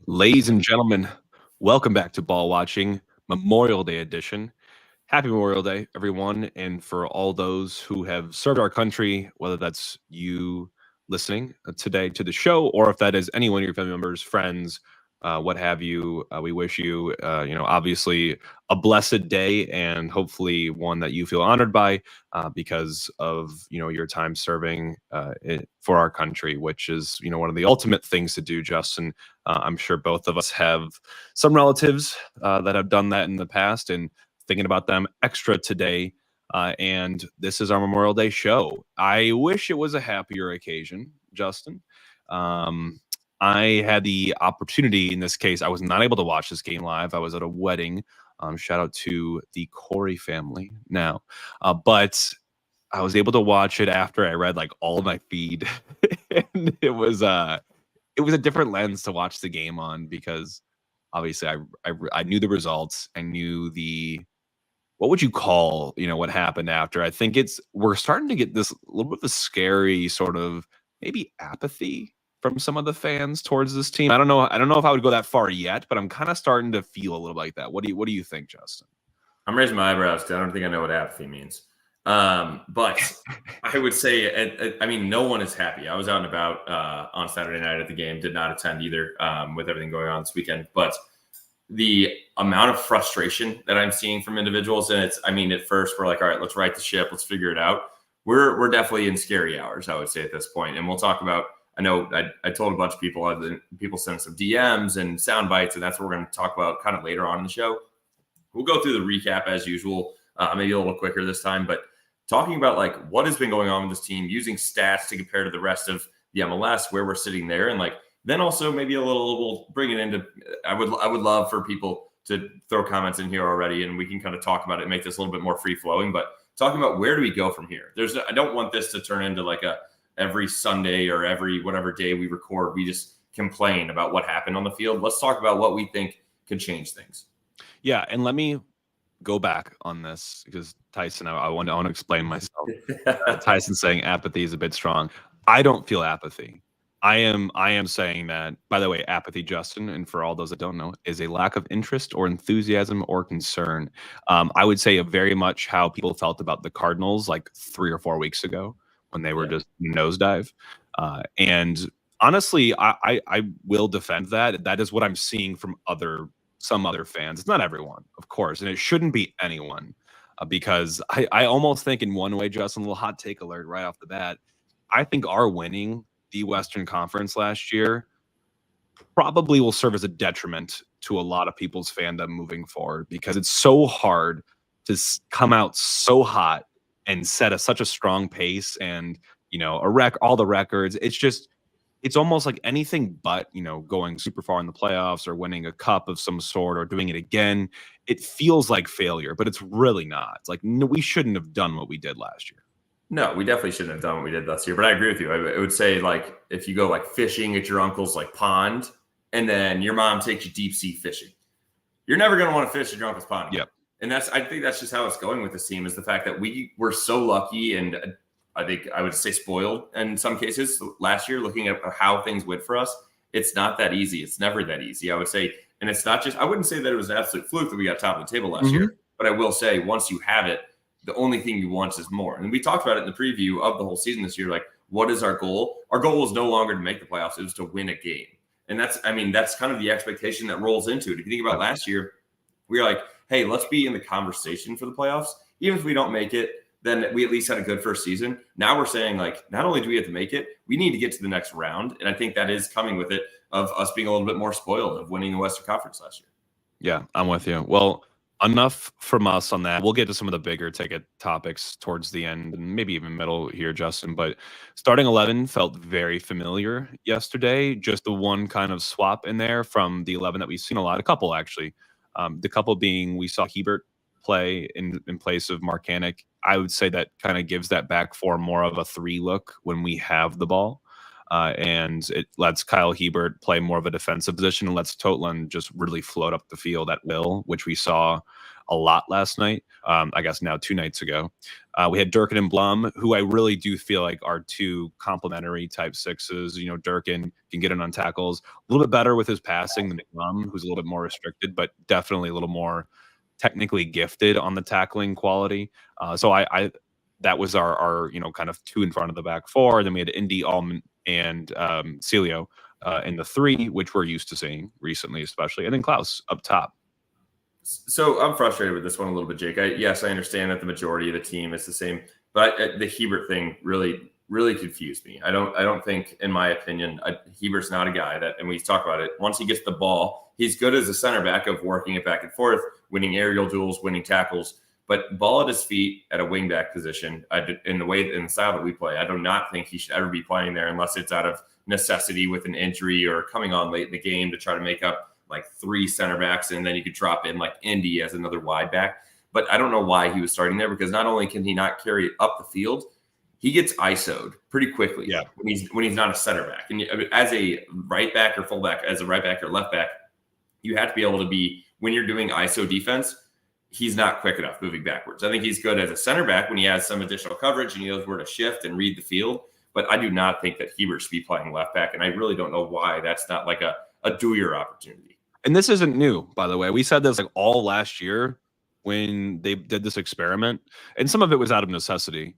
Ladies and gentlemen, welcome back to Ball Watching Memorial Day edition. Happy Memorial Day, everyone. And for all those who have served our country, whether that's you listening today to the show, or if that is anyone of your family members, friends, what have you, we wish you, obviously a blessed day and hopefully one that you feel honored by because of, your time serving for our country, which is, one of the ultimate things to do, Justin. I'm sure both of us have some relatives that have done that in the past and thinking about them extra today. And this is our Memorial Day show. I wish it was a happier occasion, Justin. Um, I had the opportunity in this case. I was not able to watch this game live. I was at a wedding. Shout out to the Corey family now. But I was able to watch it after I read like all of my feed. And it was a different lens to watch the game on because obviously I knew the results. I knew the what would you call, what happened after? I think we're starting to get this little bit of a scary sort of maybe apathy from some of the fans towards this team. I don't know if I would go that far yet, but I'm kind of starting to feel a little like that. What do you think, Justin? I'm raising my eyebrows because I don't think I know what apathy means. But I would say, no one is happy. I was out and about on Saturday night at the game, did not attend either with everything going on this weekend. But the amount of frustration that I'm seeing from individuals, and at first we're like, all right, let's right the ship, let's figure it out. We're definitely in scary hours, I would say, at this point. And we'll talk about, I know I told a bunch of people sent some DMs and sound bites, and that's what we're going to talk about kind of later on in the show. We'll go through the recap as usual, maybe a little quicker this time, but talking about like what has been going on with this team, using stats to compare to the rest of the MLS, where we're sitting there, and like then also maybe we'll bring it into. I would love for people to throw comments in here already, and we can kind of talk about it, and make this a little bit more free flowing. But talking about where do we go from here? I don't want this to turn into like every Sunday or every whatever day we record, we just complain about what happened on the field. Let's talk about what we think could change things. Yeah, and let me go back on this because Tyson, I want to explain myself. Tyson saying apathy is a bit strong. I don't feel apathy. I am saying that, by the way, apathy, Justin, and for all those that don't know, is a lack of interest or enthusiasm or concern. I would say very much how people felt about the Cardinals like 3 or 4 weeks ago when they were just nosedive. And honestly, I will defend that. That is what I'm seeing from some other fans. It's not everyone, of course, and it shouldn't be anyone because I almost think in one way, Justin, a little hot take alert right off the bat. I think our winning the Western Conference last year probably will serve as a detriment to a lot of people's fandom moving forward because it's so hard to come out so hot and set such a strong pace and, all the records. It's almost like anything but, going super far in the playoffs or winning a cup of some sort or doing it again. It feels like failure, but it's really not. It's like, no, we shouldn't have done what we did last year. No, we definitely shouldn't have done what we did last year. But I agree with you. I would say, like, if you go like fishing at your uncle's like pond, and then your mom takes you deep sea fishing, you're never going to want to fish at your uncle's pond. Yep. And I think that's just how it's going with this team, is the fact that we were so lucky, and I think I would say spoiled in some cases last year, looking at how things went for us. It's not that easy. It's never that easy, I would say. And it's not just, I wouldn't say that it was an absolute fluke that we got top of the table last year, but I will say once you have it, the only thing you want is more. And we talked about it in the preview of the whole season this year. Like, what is our goal? Our goal is no longer to make the playoffs. It was to win a game. And that's kind of the expectation that rolls into it. If you think about last year, we were like, hey, let's be in the conversation for the playoffs. Even if we don't make it, then we at least had a good first season. Now we're saying, like, not only do we have to make it, we need to get to the next round. And I think that is coming with it of us being a little bit more spoiled of winning the Western Conference last year. Yeah, I'm with you. Well, enough from us on that. We'll get to some of the bigger ticket topics towards the end and maybe even middle here, Justin. But starting 11 felt very familiar yesterday. Just the one kind of swap in there from the 11 that we've seen a couple actually. The couple being we saw Hebert play in place of Marcanic. I would say that kind of gives that back four more of a 3 look when we have the ball. And it lets Kyle Hebert play more of a defensive position and lets Totland just really float up the field at will, which we saw a lot last night. I guess now 2 nights ago. We had Durkin and Blum, who I really do feel like are two complementary type sixes. Durkin can get in on tackles a little bit better with his passing than Blum, who's a little bit more restricted, but definitely a little more technically gifted on the tackling quality. So I that was our kind of two in front of the back four. Then we had Indy, Allman, and Celio in the three, which we're used to seeing recently, especially, and then Klaus up top. So I'm frustrated with this one a little bit, Jake. Yes, I understand that the majority of the team is the same, but the Hebert thing really confused me. I don't think, in my opinion, Hebert's not a guy that, and we talk about it, once he gets the ball, he's good as a center back of working it back and forth, winning aerial duels, winning tackles, but ball at his feet at a wing back position, in the style that we play, I do not think he should ever be playing there unless it's out of necessity with an injury or coming on late in the game to try to make up like three center backs, and then you could drop in like Indy as another wide back. But I don't know why he was starting there, because not only can he not carry it up the field, he gets ISO'd pretty quickly when he's not a center back. And as a right back or fullback, as a right back or left back, you have to be able to be, when you're doing ISO defense, he's not quick enough moving backwards. I think he's good as a center back when he has some additional coverage and he knows where to shift and read the field. But I do not think that Hebert should be playing left back. And I really don't know why that's not like a do-your opportunity. And this isn't new, by the way. We said this like all last year when they did this experiment, and some of it was out of necessity.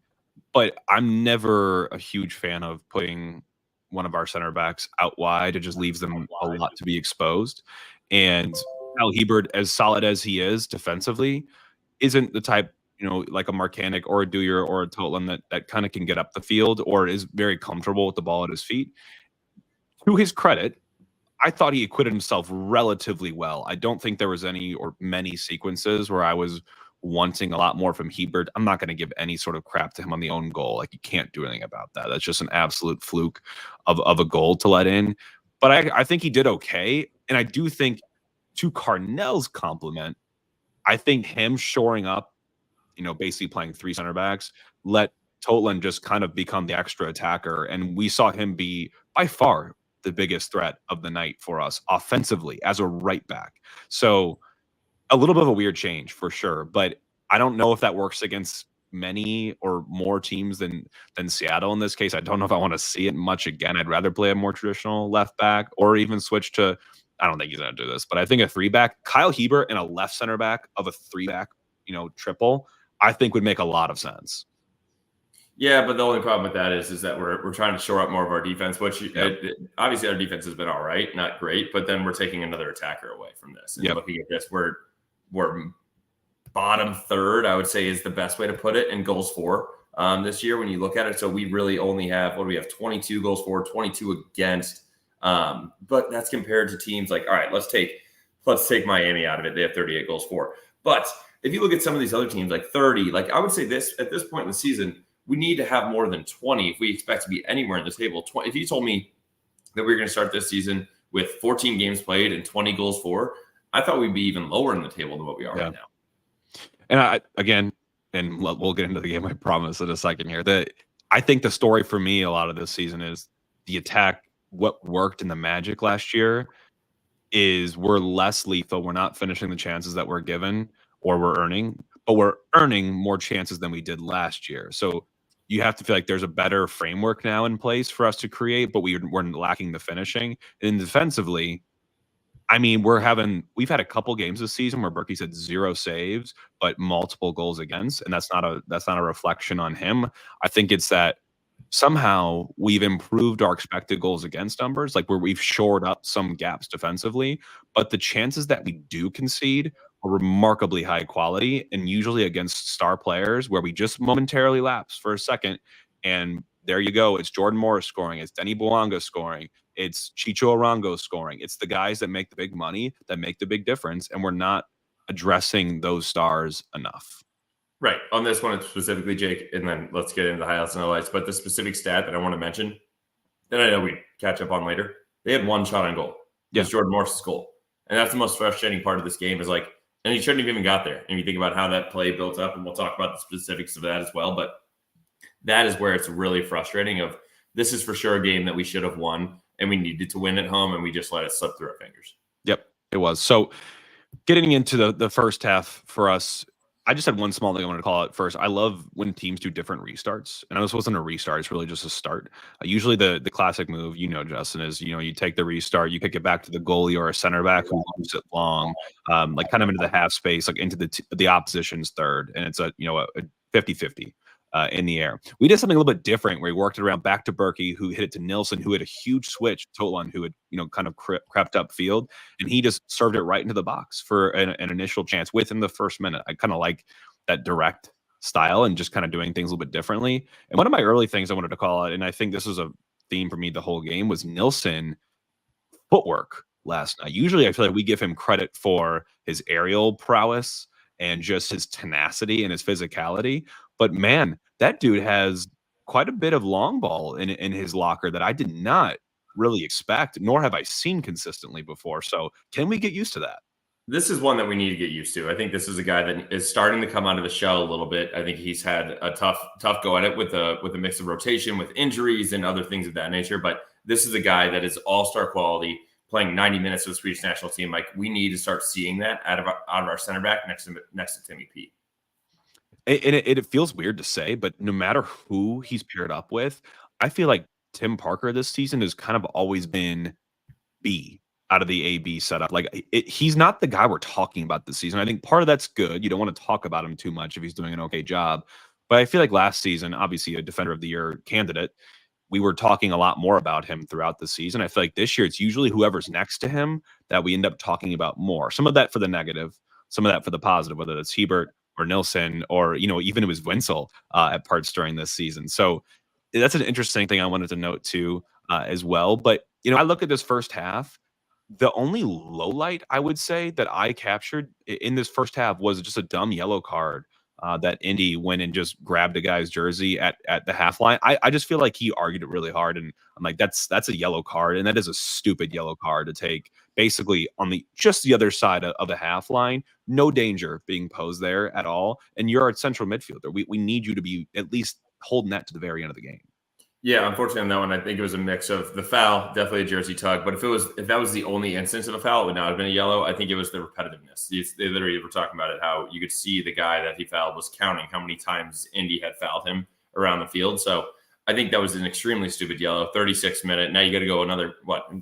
But I'm never a huge fan of putting one of our center backs out wide. It just leaves them a lot to be exposed. And Kyle Hebert, as solid as he is defensively, isn't the type, like a Marcanic or a Dewar or a Totland that kind of can get up the field or is very comfortable with the ball at his feet. To his credit, I thought he acquitted himself relatively well. I don't think there was any or many sequences where I was wanting a lot more from Hebert. I'm not going to give any sort of crap to him on the own goal. Like, you can't do anything about that. That's just an absolute fluke of a goal to let in. But I think he did okay. And I do think, to Carnell's compliment, I think him shoring up, basically playing three center backs, let Totland just kind of become the extra attacker. And we saw him be by far the biggest threat of the night for us offensively as a right back. So a little bit of a weird change for sure, but I don't know if that works against many or more teams than Seattle in this case. I don't know if I want to see it much again. I'd rather play a more traditional left back or even switch to, I don't think he's going to do this, but I think a three back, Kyle Hebert and a left center back of a three back, triple, I think would make a lot of sense. Yeah, but the only problem with that is that we're trying to shore up more of our defense, which obviously our defense has been all right, not great, but then we're taking another attacker away from this. And looking at this, we're bottom third, I would say, is the best way to put it in goals for this year when you look at it. So we really only have, 22 goals for, 22 against. But that's compared to teams like, all right, let's take Miami out of it. They have 38 goals for. But if you look at some of these other teams, like 30, like I would say this at this point in the season, we need to have more than 20 if we expect to be anywhere in the table. 20, if you told me that we were going to start this season with 14 games played and 20 goals for, I thought we'd be even lower in the table than what we are right now. And we'll get into the game, I promise, in a second here. I think the story for me a lot of this season is the attack. What worked in the Magic last year is we're less lethal. We're not finishing the chances that we're given or we're earning, but we're earning more chances than we did last year. So you have to feel like there's a better framework now in place for us to create, but we're lacking the finishing. And defensively, I mean, we've had a couple games this season where Berkey's had 0 saves, but multiple goals against, and that's not a reflection on him. I think it's that somehow we've improved our expected goals against numbers, like where we've shored up some gaps defensively, but the chances that we do concede are remarkably high quality, and usually against star players where we just momentarily lapse for a second, and there you go. It's Jordan Morris scoring. It's Denny Bouanga scoring. It's Chicho Arango scoring. It's the guys that make the big money, that make the big difference, and we're not addressing those stars enough. Right. On this one specifically, Jake, and then let's get into the highlights and lowlights, but the specific stat that I want to mention, that I know we catch up on later, they had 1 shot on goal. Yeah. It's Jordan Morris's goal. And that's the most frustrating part of this game is like, and he shouldn't have even got there. And you think about how that play built up, and we'll talk about the specifics of that as well. But that is where it's really frustrating of this is for sure a game that we should have won and we needed to win at home, and we just let it slip through our fingers. Yep, it was. So getting into the first half for us, I just had one small thing I wanted to call out first. I love when teams do different restarts, and this wasn't a restart; it's really just a start. Usually, the classic move, Justin, is you take the restart, you kick it back to the goalie or a center back who moves it long, like kind of into the half space, like into the opposition's third, and it's a 50-50 in the air. We did something a little bit different where we worked it around back to Berkey, who hit it to Nilsson, who had a huge switch, Tolan, who had kind of crept up field, and he just served it right into the box for an initial chance within the first minute. I kind of like that direct style and just kind of doing things a little bit differently. And one of my early things I wanted to call out, and I think this was a theme for me the whole game, was Nilsson footwork last night. Usually I feel like we give him credit for his aerial prowess and just his tenacity and his physicality. But man, that dude has quite a bit of long ball in his locker that I did not really expect, nor have I seen consistently before. So can we get used to that? This is one that we need to get used to. I think this is a guy that is starting to come out of the shell a little bit. I think he's had a tough go at it with a mix of rotation, with injuries and other things of that nature. But this is a guy that is all-star quality, playing 90 minutes with the Swedish national team. Like, we need to start seeing that out of our center back next to Timmy P. And it feels weird to say, but no matter who he's paired up with, I feel like Tim Parker this season has kind of always been B out of the AB setup. Like, he's not the guy we're talking about this season. I think part of that's good. You don't want to talk about him too much if he's doing an okay job. But I feel like last season, obviously a Defender of the Year candidate, we were talking a lot more about him throughout the season. I feel like this year it's usually whoever's next to him that we end up talking about more. Some of that for the negative, some of that for the positive, whether that's Hebert or Nilsson or even it was Wenzel at parts during this season. So that's an interesting thing I wanted to note too as well. But I look at this first half. The only low light I would say that I captured in this first half was just a dumb yellow card that Indy went and just grabbed a guy's jersey at the half line. I just feel like he argued it really hard, and I'm like, that's a yellow card, and that is a stupid yellow card to take basically on just the other side of the half line. No danger being posed there at all, and you're a central midfielder. We need you to be at least holding that to the very end of the game. Yeah, unfortunately on that one, I think it was a mix of the foul, definitely a jersey tug. But if that was the only instance of a foul, it would not have been a yellow. I think it was the repetitiveness. They literally were talking about it, how you could see the guy that he fouled was counting how many times Indy had fouled him around the field. So I think that was an extremely stupid yellow. 36 minute. Now you got to go another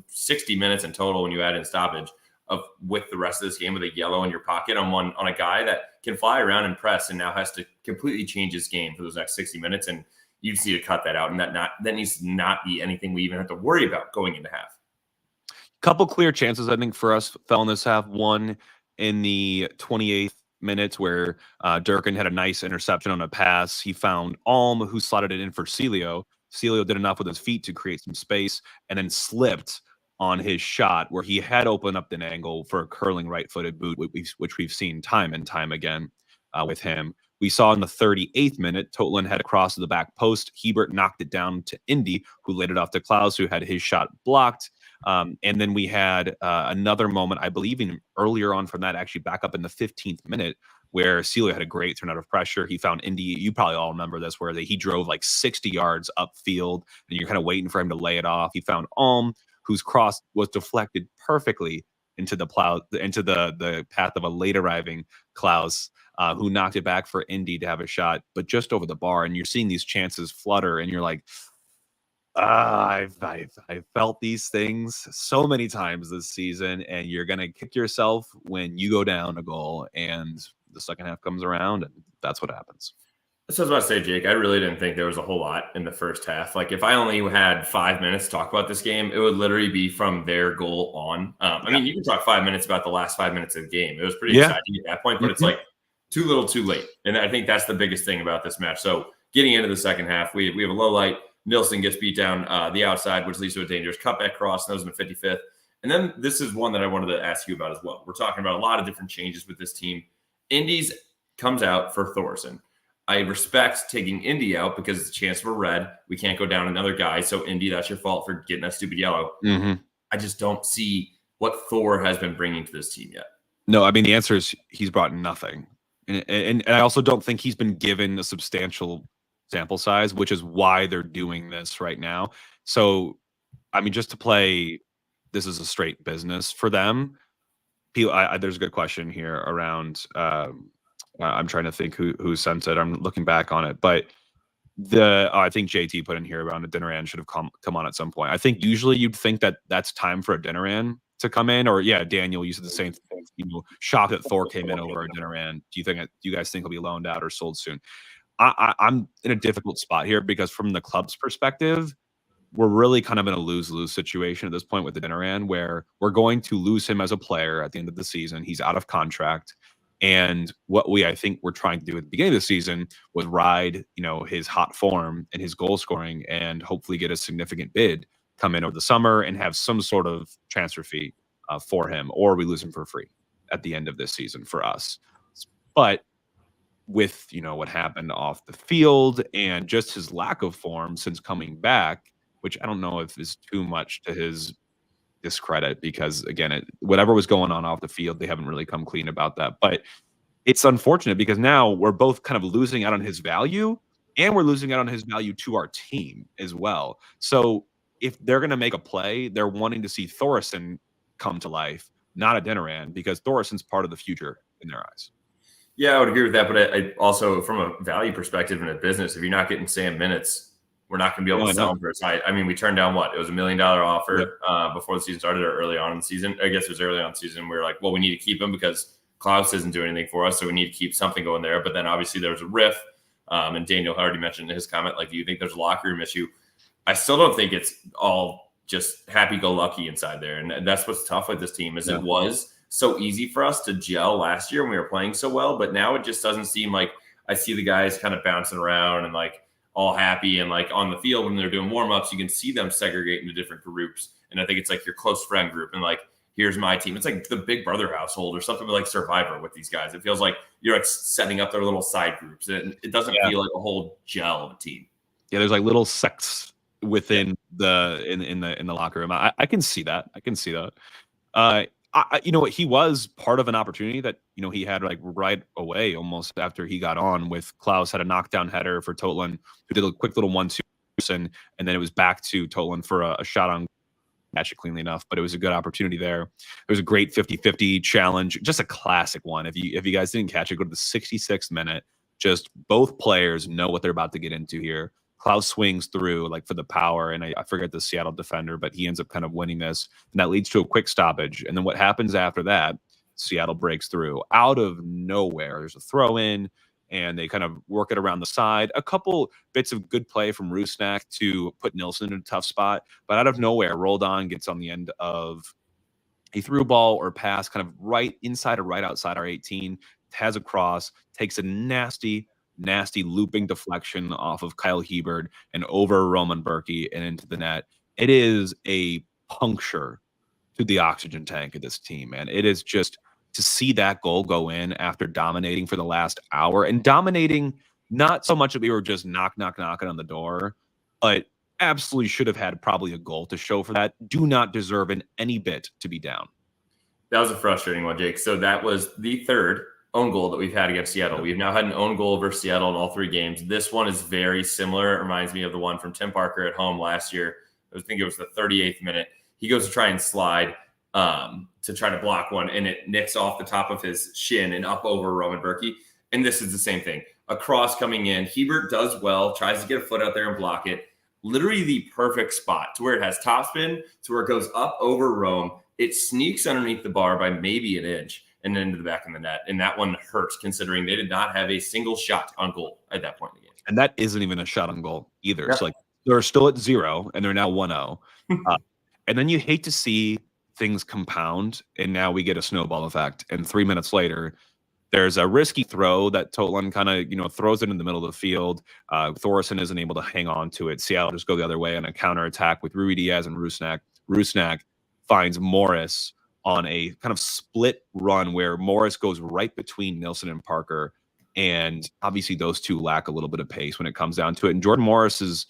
60 minutes in total when you add in stoppage with the rest of this game with a yellow in your pocket on a guy that can fly around and press and now has to completely change his game for those next 60 minutes. And you just need to cut that out, and that needs to not be anything we even have to worry about going into half. Couple clear chances, I think, for us fell in this half. One in the 28th minute where Durkin had a nice interception on a pass. He found Alm, who slotted it in for Celio. Celio did enough with his feet to create some space and then slipped on his shot where he had opened up an angle for a curling right-footed boot, which we've seen time and time again with him. We saw in the 38th minute, Totlin had a cross to the back post. Hebert knocked it down to Indy, who laid it off to Klaus, who had his shot blocked. And then we had another moment, I believe, even earlier on from that, actually back up in the 15th minute, where Celio had a great turn out of pressure. He found Indy. You probably all remember this, where he drove like 60 yards upfield, and you're kind of waiting for him to lay it off. He found Alm, whose cross was deflected perfectly into the path of a late arriving Klaus. Who knocked it back for Indy to have a shot, but just over the bar. And you're seeing these chances flutter, and you're like, I've felt these things so many times this season, and you're gonna kick yourself when you go down a goal, and the second half comes around, and that's what happens. So I was about to say, Jake, I really didn't think there was a whole lot in the first half. Like, if I only had 5 minutes to talk about this game, it would literally be from their goal on. I mean, you can talk 5 minutes about the last 5 minutes of the game. It was pretty exciting at that point, but it's like too little, too late. And I think that's the biggest thing about this match. So getting into the second half, we have a low light. Nilsson gets beat down the outside, which leads to a dangerous cutback cross. And that was in the 55th. And then this is one that I wanted to ask you about as well. We're talking about a lot of different changes with this team. Indies comes out for Thorson. I respect taking Indy out because it's a chance for red. We can't go down another guy. So, Indy, that's your fault for getting that stupid yellow. I just don't see what Thor has been bringing to this team yet. No, I mean, the answer is he's brought nothing. And I also don't think he's been given a substantial sample size, which is why they're doing this right now. So, I mean, just to play, this is a straight business for them. There's a good question here around I'm trying to think who sent it. I'm looking back on it, but I think JT put in here around a dinner should have come on at some point. I think usually you'd think that that's time for a dinner to come in, or yeah, Daniel, you said the same thing. Shocked that Thor came in over a dinner. Do you guys think he'll be loaned out or sold soon? I'm in a difficult spot here because from the club's perspective, we're really kind of in a lose-lose situation at this point with the Dinaran, where we're going to lose him as a player at the end of the season. He's out of contract. And what I think we're trying to do at the beginning of the season was ride, his hot form and his goal scoring and hopefully get a significant bid come in over the summer and have some sort of transfer fee for him, or we lose him for free at the end of this season for us. But with, what happened off the field and just his lack of form since coming back, which I don't know if is too much to his discredit because again, whatever was going on off the field, they haven't really come clean about that. But it's unfortunate because now we're both kind of losing out on his value and we're losing out on his value to our team as well. So if they're going to make a play, they're wanting to see Thoresen come to life, not a Dinaran, because Thoresen's part of the future in their eyes. Yeah, I would agree with that. But I also, from a value perspective in a business, if you're not getting Sam minutes, we're not going to be able to sell him for his height. I mean, we turned down what? It was $1 million offer before the season started or early on in the season. I guess it was early on in the season. We were like, well, we need to keep him because Klaus isn't doing anything for us. So we need to keep something going there. But then obviously there was a riff. And Daniel already mentioned in his comment, like, do you think there's a locker room issue? I still don't think it's all just happy-go-lucky inside there. And that's what's tough with this team is it was so easy for us to gel last year when we were playing so well. But now it just doesn't seem like I see the guys kind of bouncing around and like all happy and like on the field when they're doing warm-ups, you can see them segregate into different groups. And I think it's like your close friend group and like, here's my team. It's like the Big Brother household or something like Survivor with these guys. It feels like you're like setting up their little side groups. And it doesn't feel like a whole gel of a team. Yeah, there's like little sects within in the locker room. I can see that. I can see that. He was part of an opportunity that, he had like right away almost after he got on with Klaus had a knockdown header for Totland who did a quick little 1-2 and then it was back to Totland for a shot on catch it cleanly enough, but it was a good opportunity there. There was a great 50-50 challenge, just a classic one. If you guys didn't catch it, go to the 66th minute. Just both players know what they're about to get into here. Klaus swings through like for the power, and I forget the Seattle defender, but he ends up kind of winning this, and that leads to a quick stoppage. And then what happens after that? Seattle breaks through out of nowhere. There's a throw in, and they kind of work it around the side. A couple bits of good play from Rusnak to put Nilsson in a tough spot, but out of nowhere, Roldan gets on the end of a through ball or pass, kind of right inside or right outside our 18, has a cross, takes a nasty looping deflection off of Kyle Hebert and over Roman Berkey and into the net. It is a puncture to the oxygen tank of this team, man. It is just to see that goal go in after dominating for the last hour and dominating not so much that we were just knocking on the door, but absolutely should have had probably a goal to show for that. Do not deserve in any bit to be down. That was a frustrating one, Jake. So that was the third own goal that we've had against Seattle. We've now had an own goal versus Seattle in all 3 games. This one is very similar. It reminds me of the one from Tim Parker at home last year. I think it was the 38th minute. He goes to try and slide to try to block one, and it nicks off the top of his shin and up over Roman Berkey. And this is the same thing. A cross coming in. Hebert does well, tries to get a foot out there and block it. Literally the perfect spot to where it has topspin, to where it goes up over Rome. It sneaks underneath the bar by maybe an inch and then into the back of the net. And that one hurts considering they did not have a single shot on goal at that point in the game. And that isn't even a shot on goal either. Yeah. So like they're still at 0 and they're now 1-0. And then you hate to see things compound and now we get a snowball effect. And 3 minutes later, there's a risky throw that Totland kind of, throws it in the middle of the field. Thoresen isn't able to hang on to it. Seattle just go the other way on a counterattack with Rui Diaz and Rusnak. Rusnak finds Morris on a kind of split run where Morris goes right between Nilsson and Parker. And obviously those two lack a little bit of pace when it comes down to it. And Jordan Morris is,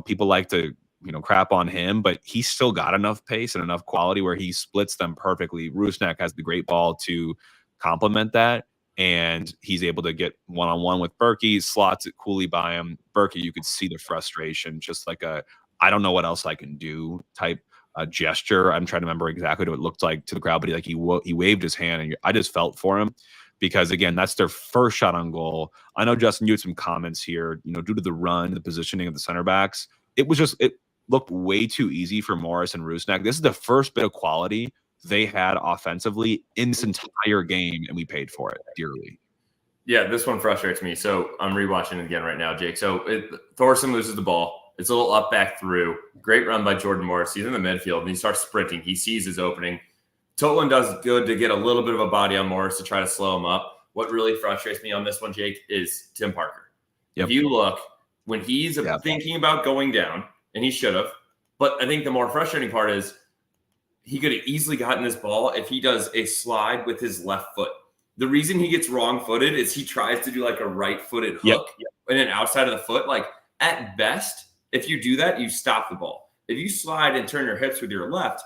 people like to, crap on him, but he's still got enough pace and enough quality where he splits them perfectly. Rusnak has the great ball to complement that. And he's able to get one-on-one with Berkey, slots it coolly by him. Berkey, you could see the frustration, just like I don't know what else I can do type gesture. I'm trying to remember exactly what it looked like to the crowd, but he waved his hand, and I just felt for him. because, again, that's their first shot on goal. I know, Justin, you had some comments here, due to the run, the positioning of the center backs. It looked way too easy for Morris and Rusnak. This is the first bit of quality they had offensively in this entire game, and we paid for it dearly. Yeah, this one frustrates me. So I'm rewatching it again right now, Jake. So Thorson loses the ball. It's a little up back through. Great run by Jordan Morris. He's in the midfield, and he starts sprinting. He sees his opening. Tolan does good to get a little bit of a body on Morris to try to slow him up. What really frustrates me on this one, Jake, is Tim Parker. Yep. If you look, when he's thinking about going down, and he should have, but I think the more frustrating part is he could have easily gotten this ball if he does a slide with his left foot. The reason he gets wrong-footed is he tries to do like a right-footed hook and then outside of the foot. Like, at best, if you do that, you stop the ball. If you slide and turn your hips with your left,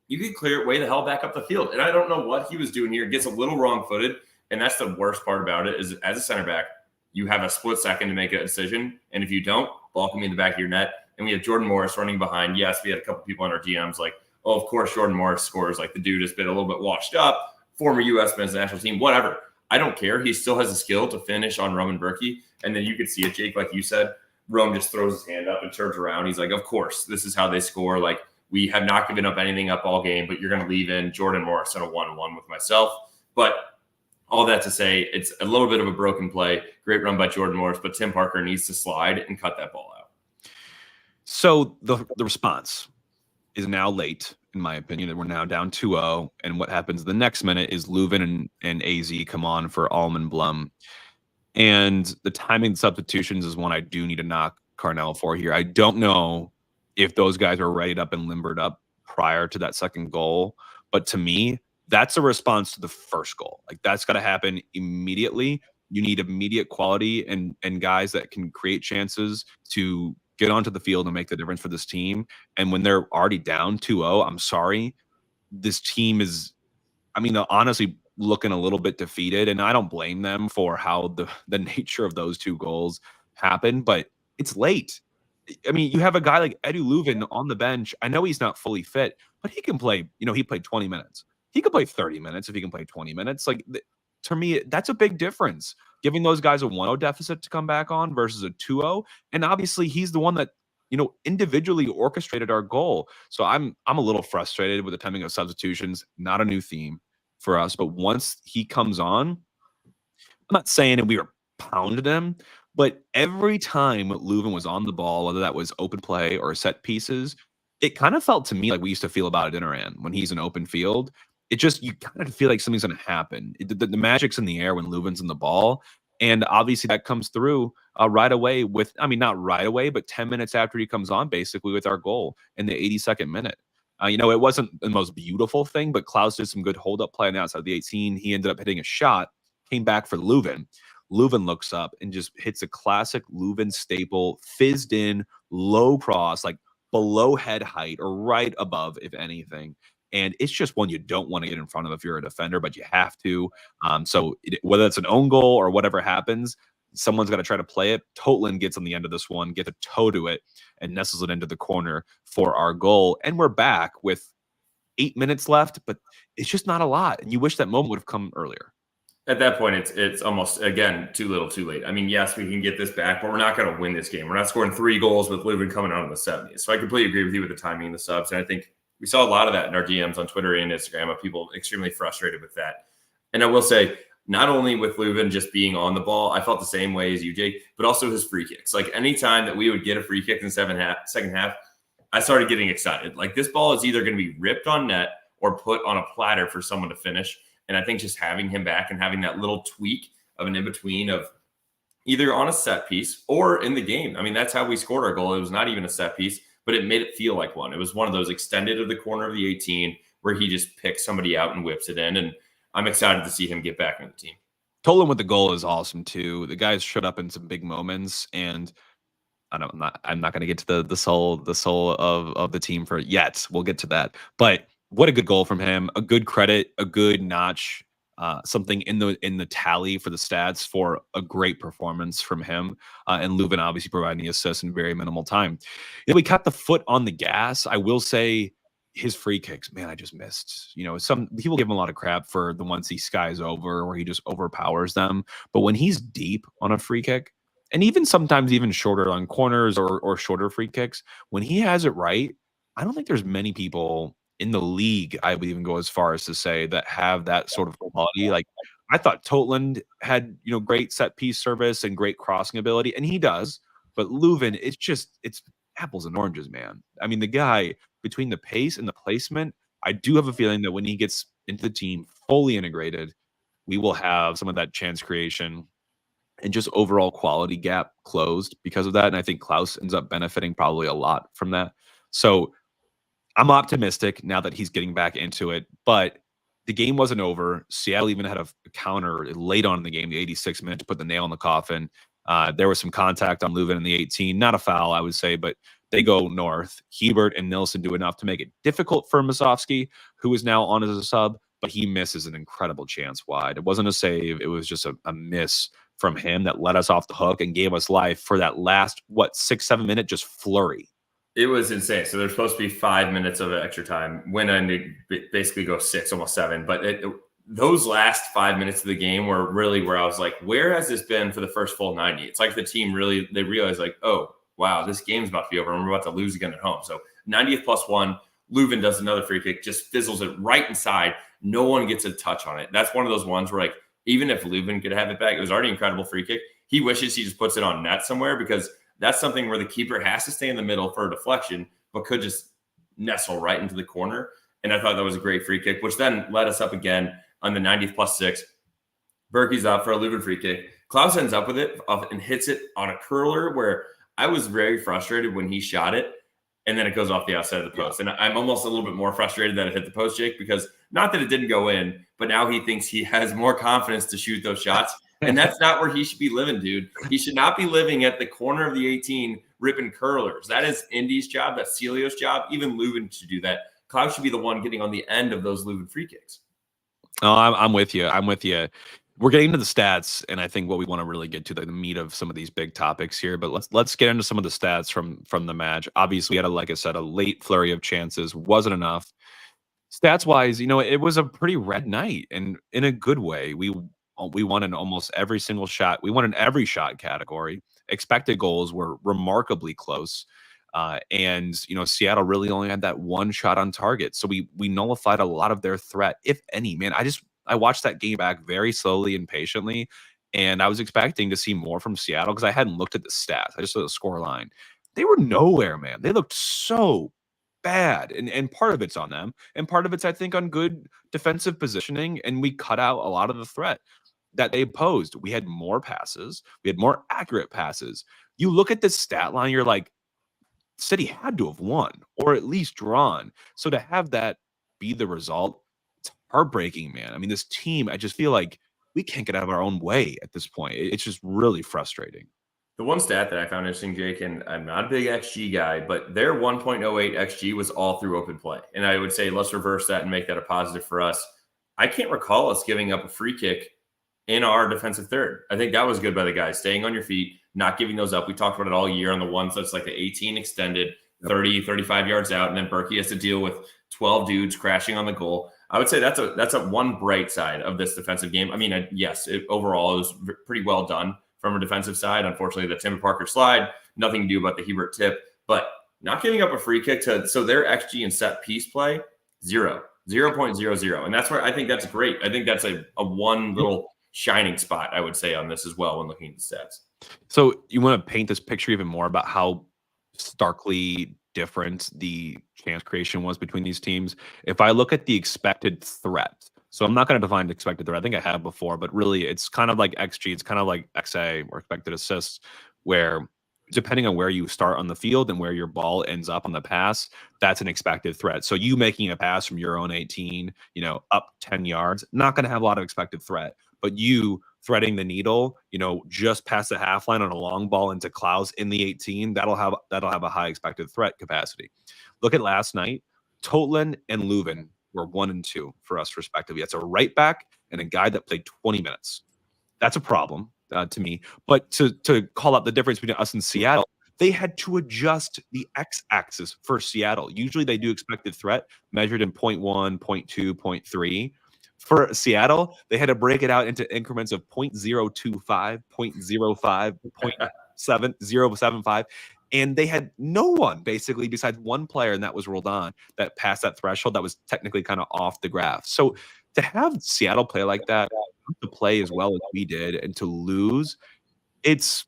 you can clear it way the hell back up the field. And I don't know what he was doing here. It gets a little wrong-footed, and that's the worst part about it is as a center back, you have a split second to make a decision, and if you don't, ball can be in the back of your net. And we have Jordan Morris running behind. Yes, we had a couple people on our DMs like, oh, of course Jordan Morris scores. Like, the dude has been a little bit washed up. Former U.S. men's national team, whatever. I don't care. He still has the skill to finish on Roman Berkey. And then you could see it, Jake, like you said. Rome just throws his hand up and turns around. He's like, of course, this is how they score. Like, we have not given up anything up all game, but you're going to leave in Jordan Morris on a 1-1 with myself. But all that to say, it's a little bit of a broken play. Great run by Jordan Morris, but Tim Parker needs to slide and cut that ball out. So the response is now late, in my opinion, that we're now down 2-0. And what happens the next minute is Leuven and AZ come on for Alman Blum. And the timing substitutions is one I do need to knock Carnell for here. I don't know if those guys are readied up and limbered up prior to that second goal. But to me, that's a response to the first goal. Like, that's got to happen immediately. You need immediate quality and guys that can create chances to get onto the field and make the difference for this team. And when they're already down 2-0, I'm sorry, this team is, honestly looking a little bit defeated. And I don't blame them for how the nature of those two goals happened, but it's late. You have a guy like Edu Leuven on the bench. I know he's not fully fit, but he can play, he played 20 minutes. He could play 30 minutes if he can play 20 minutes. Like, to me, that's a big difference. Giving those guys a 1-0 deficit to come back on versus a 2-0. And obviously he's the one that, individually orchestrated our goal. So I'm a little frustrated with the timing of substitutions. Not a new theme for us. But once he comes on, I'm not saying that we were pounding him, but every time Leuven was on the ball, whether that was open play or set pieces, it kind of felt to me like we used to feel about Adinaran when he's in open field. It just, you kind of feel like something's going to happen. The magic's in the air when Leuven's in the ball. And obviously that comes through right away with, not right away, but 10 minutes after he comes on, basically, with our goal in the 82nd minute. It wasn't the most beautiful thing, but Klaus did some good hold-up play on the outside of the 18. He ended up hitting a shot, came back for Leuven. Leuven looks up and just hits a classic Leuven staple, fizzed in, low cross, like below head height or right above, if anything. And it's just one you don't want to get in front of if you're a defender, but you have to. Whether it's an own goal or whatever happens, someone's got to try to play it. Tolan gets on the end of this one, gets a toe to it, and nestles it into the corner for our goal. And we're back with 8 minutes left, but it's just not a lot. And you wish that moment would have come earlier. At that point, it's almost, again, too little, too late. Yes, we can get this back, but we're not going to win this game. We're not scoring 3 goals with Leuven coming out in the 70s. So I completely agree with you with the timing and the subs. And I think we saw a lot of that in our DMs on Twitter and Instagram of people extremely frustrated with that. And I will say, not only with Leuven just being on the ball, I felt the same way as you, Jake, but also his free kicks. Like, any time that we would get a free kick in the second half, I started getting excited. Like, this ball is either going to be ripped on net or put on a platter for someone to finish. And I think just having him back and having that little tweak of an in-between of either on a set piece or in the game. That's how we scored our goal. It was not even a set piece, but it made it feel like one. It was one of those extended of the corner of the 18 where he just picks somebody out and whips it in. And I'm excited to see him get back on the team. Tolan with the goal is awesome too. The guys showed up in some big moments, and I'm not going to get to the soul of the team for yet. We'll get to that. But what a good goal from him. A good credit, a good notch, something in the tally for the stats for a great performance from him. And Leuven obviously providing the assist in very minimal time. We kept the foot on the gas. I will say his free kicks, man, I just missed. Some people give him a lot of crap for the ones he skies over or he just overpowers them. But when he's deep on a free kick, and even sometimes even shorter on corners or shorter free kicks, when he has it right, I don't think there's many people in the league, I would even go as far as to say, that have that sort of quality. Like I thought Totland had, great set piece service and great crossing ability, and he does. But Leuven, it's apples and oranges, man. I mean, the guy, between the pace and the placement, I do have a feeling that when he gets into the team fully integrated, we will have some of that chance creation and just overall quality gap closed because of that. And I think Klaus ends up benefiting probably a lot from that. So I'm optimistic now that he's getting back into it, but the game wasn't over. Seattle even had a counter late on in the game, the 86th minute, to put the nail in the coffin. There was some contact on Leuven in the 18, not a foul, I would say, but they go north. Hebert and Nilsson do enough to make it difficult for Masovsky, who is now on as a sub, but he misses an incredible chance wide. It wasn't a save. It was just a miss from him that let us off the hook and gave us life for that last, 6-7 minute just flurry. It was insane. So there's supposed to be 5 minutes of extra time. Went on to basically go 6, almost 7. But those last 5 minutes of the game were really where I was like, where has this been for the first full 90? It's like the team they realized like, oh, wow, this game's about to be over and we're about to lose again at home. So 90th +1, Leuven does another free kick, just fizzles it right inside. No one gets a touch on it. That's one of those ones where, like, even if Leuven could have it back, it was already an incredible free kick. He wishes he just puts it on net somewhere, because that's something where the keeper has to stay in the middle for a deflection, but could just nestle right into the corner. And I thought that was a great free kick, which then led us up again on the 90th +6. Berkey's up for a Leuven free kick. Klaus ends up with it and hits it on a curler where I was very frustrated when he shot it, and then it goes off the outside of the post. And I'm almost a little bit more frustrated that it hit the post, Jake, because not that it didn't go in, but now he thinks he has more confidence to shoot those shots. And that's not where he should be living, dude. He should not be living at the corner of the 18 ripping curlers. That is Indy's job. That's Celio's job. Even Leuven should do that. Klaus should be the one getting on the end of those Leuven free kicks. Oh, I'm with you. I'm with you. We're getting to the stats, and I think what we want to really get to the meat of some of these big topics here. But let's get into some of the stats from the match. Obviously, we had like I said, a late flurry of chances, wasn't enough. Stats wise, it was a pretty red night, and in a good way. We won in almost every single shot. We won in every shot category. Expected goals were remarkably close. And Seattle really only had that one shot on target. So we nullified a lot of their threat, if any. Man, I watched that game back very slowly and patiently, and I was expecting to see more from Seattle because I hadn't looked at the stats. I just saw the score line. They were nowhere, man. They looked so bad. And part of it's on them, and part of it's, I think, on good defensive positioning, and we cut out a lot of the threat that they posed. We had more passes. We had more accurate passes. You look at this stat line, you're like, City had to have won or at least drawn. So to have that be the result, it's heartbreaking, man. I mean, this team, I just feel like we can't get out of our own way at this point. It's just really frustrating. The one stat that I found interesting, Jake, and I'm not a big XG guy, but their 1.08 XG was all through open play. And I would say let's reverse that and make that a positive for us. I can't recall us giving up a free kick in our defensive third. I think that was good by the guys, staying on your feet, not giving those up. We talked about it all year on the ones that's like the 18 extended, 30, 35 yards out, and then Berkey has to deal with 12 dudes crashing on the goal. I would say that's a one bright side of this defensive game. I mean, yes, overall it was pretty well done from a defensive side. Unfortunately, the Tim Parker slide, nothing to do about the Hebert tip, but not giving up a free kick so their XG and set piece play, 0.00. And that's where I think that's great. I think that's a one little shining spot, I would say, on this as well when looking at the stats. So you want to paint this picture even more about how starkly different the chance creation was between these teams. If I look at the expected threat, so I'm not going to define expected threat. I think I have before, but really it's kind of like XG. It's kind of like XA or expected assists, where depending on where you start on the field and where your ball ends up on the pass, that's an expected threat. So you making a pass from your own 18, up 10 yards, not going to have a lot of expected threat. But you threading the needle, just past the half line on a long ball into Klaus in the 18, that'll have a high expected threat capacity. Look at last night. Totland and Leuven were 1 and 2 for us respectively. That's a right back and a guy that played 20 minutes. That's a problem to me. But to call out the difference between us and Seattle, They had to adjust the x-axis for Seattle. Usually they do expected threat measured in point 0.1, point 0.2, point 0.3. For Seattle, they had to break it out into increments of 0.025, 0.05, 0.7075. And they had no one basically besides one player, and that was rolled on, that passed that threshold that was technically kind of off the graph. So to have Seattle play like that, to play as well as we did, and to lose, it's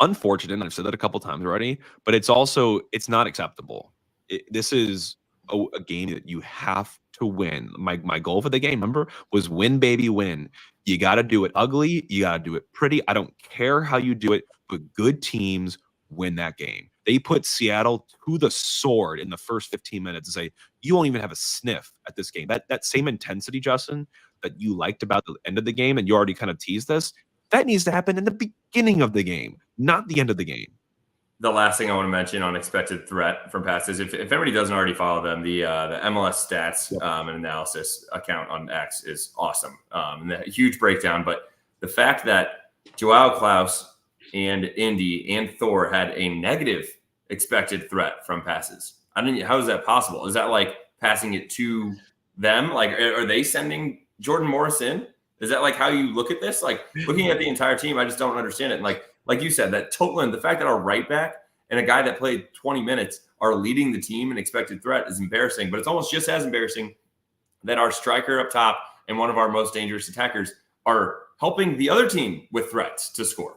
unfortunate, and I've said that a couple times already, but it's not acceptable. This is a game that you have to win. My goal for the game, remember, was win, baby, win. You got to do it ugly. You got to do it pretty. I don't care how you do it, but good teams win that game. They put Seattle to the sword in the first 15 minutes and say, you won't even have a sniff at this game. That same intensity, Justin, that you liked about the end of the game, and you already kind of teased this, that needs to happen in the beginning of the game, not the end of the game. The last thing I want to mention on expected threat from passes, if anybody doesn't already follow them, the MLS stats and analysis account on X is awesome. And a huge breakdown. But the fact that Joao Klaus and Indy and Thor had a negative expected threat from passes. How is that possible? Is that like passing it to them? Like, are they sending Jordan Morris in? Is that like how you look at this? Like looking at the entire team, I just don't understand it. And like you said, that total, and the fact that our right back and a guy that played 20 minutes are leading the team in expected threat is embarrassing. But it's almost just as embarrassing that our striker up top and one of our most dangerous attackers are helping the other team with threats to score.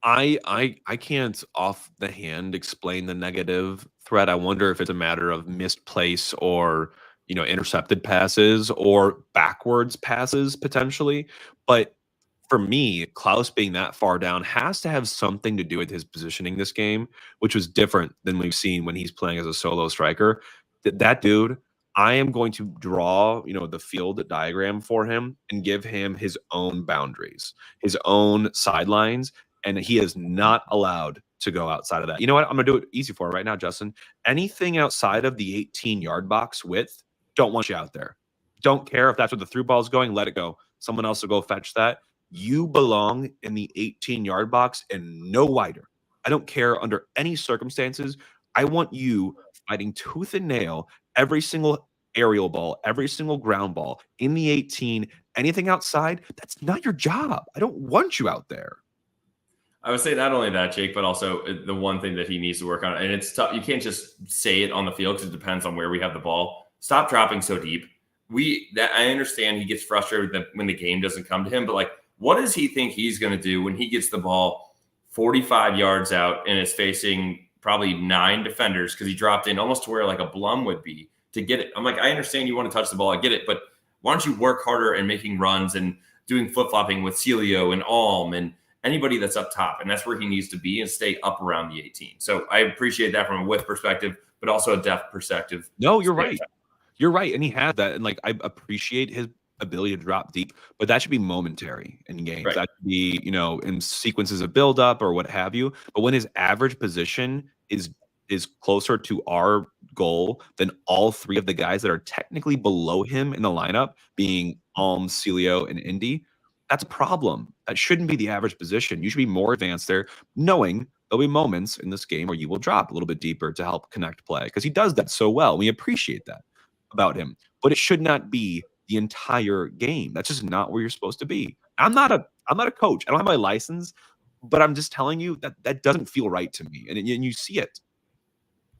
I can't off the hand explain the negative threat. I wonder if it's a matter of misplace or intercepted passes or backwards passes potentially. But for me, Klaus being that far down has to have something to do with his positioning this game, which was different than we've seen when he's playing as a solo striker. That dude, I am going to draw, the field diagram for him and give him his own boundaries, his own sidelines, and he is not allowed to go outside of that. You know what? I'm going to do it easy for him right now, Justin. Anything outside of the 18-yard box width, don't want you out there. Don't care if that's where the through ball is going, let it go. Someone else will go fetch that. You belong in the 18-yard box and no wider. I don't care under any circumstances. I want you fighting tooth and nail every single aerial ball, every single ground ball in the 18. Anything outside, that's not your job. I don't want you out there. I would say not only that, Jake, but also the one thing that he needs to work on, and it's tough. You can't just say it on the field because it depends on where we have the ball. Stop dropping so deep. I understand he gets frustrated when the game doesn't come to him, but what does he think he's going to do when he gets the ball 45 yards out and is facing probably 9 defenders because he dropped in almost to where a Blum would be to get it? I'm I understand you want to touch the ball. I get it. But why don't you work harder and making runs and doing flip-flopping with Celio and Alm and anybody that's up top? And that's where he needs to be and stay up around the 18. So I appreciate that from a width perspective, but also a depth perspective. No, you're right. You're right. And he had that. And I appreciate his ability to drop deep, but that should be momentary in games. Right. That should be, in sequences of buildup or what have you. But when his average position is closer to our goal than all 3 of the guys that are technically below him in the lineup, being Alm, Celio, and Indy, that's a problem. That shouldn't be the average position. You should be more advanced there, knowing there'll be moments in this game where you will drop a little bit deeper to help connect play, because he does that so well. We appreciate that about him, but it should not be the entire game. That's just not where you're supposed to be. I'm not a coach. I don't have my license, but I'm just telling you that doesn't feel right to me, and you see it.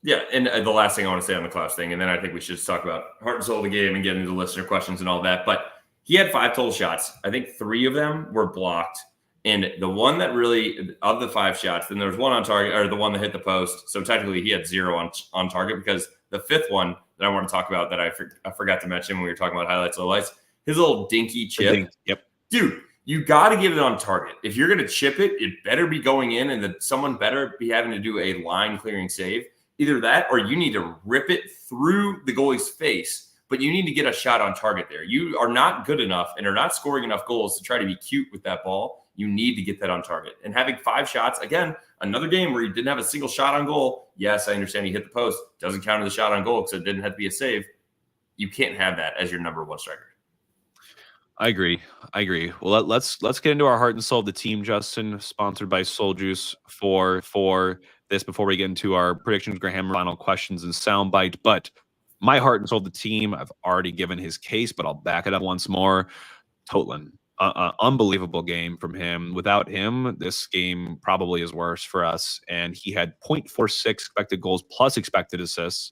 Yeah, and the last thing I want to say on the Klaus thing, and then I think we should just talk about heart and soul of the game and get into listener questions and all that. But he had 5 total shots. I think 3 of them were blocked, and the one that really, of the 5 shots, then there was one on target, or the one that hit the post. So technically, he had 0 on target, because the 5th one that I want to talk about that I forgot to mention when we were talking about highlights, lowlights, his little dinky chip. Yep. Dude, you got to get it on target. If you're going to chip it, it better be going in, and that someone better be having to do a line clearing save. Either that, or you need to rip it through the goalie's face, but you need to get a shot on target there. You are not good enough and are not scoring enough goals to try to be cute with that ball. You need to get that on target. And having 5 shots, again, another game where you didn't have a single shot on goal. Yes, I understand he hit the post. Doesn't count as a shot on goal because it didn't have to be a save. You can't have that as your number 1 striker. I agree. I agree. Well, let's get into our heart and soul of the team, Justin. Sponsored by Soul Juice for this before we get into our predictions, Graham, final questions and soundbite. But my heart and soul of the team, I've already given his case, but I'll back it up once more. Totland. Unbelievable game from him. Without him, this game probably is worse for us. And he had 0.46 expected goals plus expected assists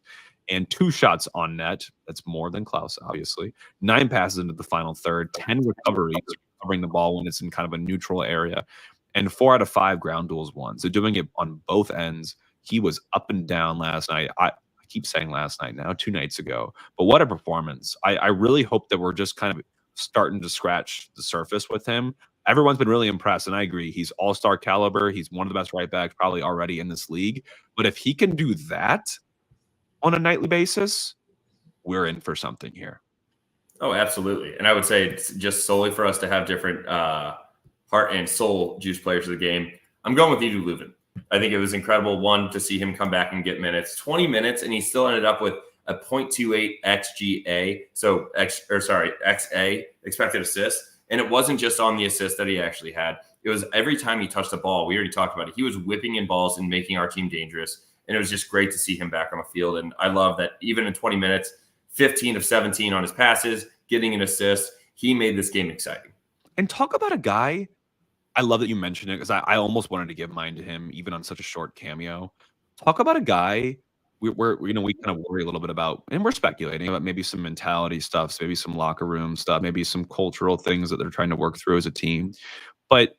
and 2 shots on net. That's more than Klaus, obviously. 9 passes into the final third, 10 recoveries, recovering the ball when it's in kind of a neutral area, and 4 out of 5 ground duels won. So doing it on both ends. He was up and down last night. I keep saying last night now, 2 nights ago. But what a performance. I really hope that we're just kind of starting to scratch the surface with him. Everyone's been really impressed, and I agree. He's all-star caliber. He's one of the best right backs probably already in this league. But if he can do that on a nightly basis, we're in for something here. Oh, absolutely. And I would say it's just solely for us to have different heart and soul juice players of the game. I'm going with Edu Leuven. I think it was incredible, one, to see him come back and get minutes. 20 minutes, and he still ended up with a 0.28 XGA, so XA, expected assist. And it wasn't just on the assist that he actually had. It was every time he touched the ball, we already talked about it, he was whipping in balls and making our team dangerous. And it was just great to see him back on the field. And I love that even in 20 minutes, 15 of 17 on his passes, getting an assist, he made this game exciting. And talk about a guy, I love that you mentioned it because I almost wanted to give mine to him, even on such a short cameo. Talk about a guy we're we kind of worry a little bit about, and we're speculating about maybe some mentality stuff, maybe some locker room stuff, maybe some cultural things that they're trying to work through as a team. But